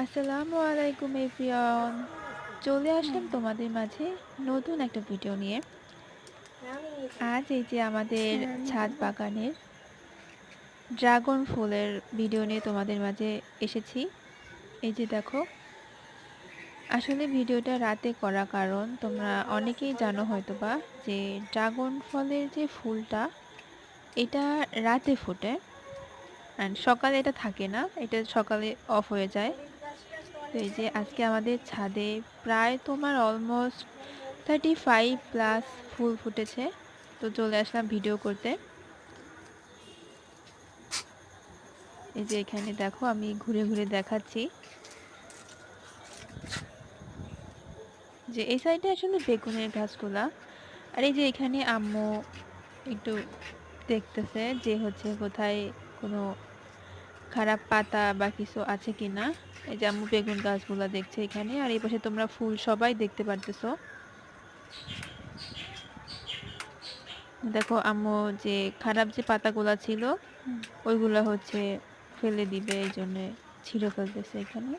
আসসালামু আলাইকুম এভরিওয়ান। চলে আসলাম তোমাদের মাঝে নতুন একটা ভিডিও নিয়ে। আজ এই যে আমাদের ছাদ বাগানের ড্রাগন ফুলের ভিডিও নিয়ে তোমাদের মাঝে এসেছি। এই যে দেখো, আসলে ভিডিওটা রাতে করা কারণ তোমরা অনেকেই জানো হয়তোবা যে ড্রাগন ফলের যে ফুলটা এটা রাতে ফোটে অ্যান্ড সকালে এটা থাকে না, এটা সকালে অফ হয়ে যায়। তো এই যে আজকে আমাদের ছাদে প্রায় তোমার অলমোস্ট 35 প্লাস ফুল ফুটেছে। তো চলে আসলাম ভিডিও করতে। এই যে এখানে দেখো, আমি ঘুরে ঘুরে দেখাচ্ছি যে এই সাইডে আসলে বেগুনের গাছগুলা। আর এই যে এখানে আম্মু একটু দেখতেছে যে হচ্ছে কোথায় কোনো খারাপ পাতা বা কিছু আছে কিনা। এই যে আম্মু বেগুন গাছগুলা দেখছে এখানে, আর এই পাশে তোমরা ফুল সবাই দেখতে পারতেছো। দেখো আম্মু যে খারাপ যে পাতাগুলা ছিল ওইগুলা হচ্ছে ফেলে দিবে, এই জন্য ছিঁড়ে ফেলতেছে এখানে।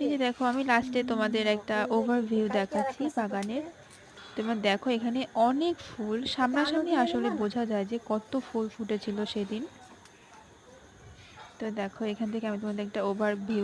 এই যে দেখো, আমি লাস্টে তোমাদের একটা ওভারভিউ দেখাচ্ছি বাগানের। তোমরা দেখো এখানে অনেক ফুল, সামনাসামনি আসলে বোঝা যায় যে কত ফুল ফুটেছিল সেদিন। তো দেখো এখান থেকে আমি তোমাদের একটা ওভারভিউ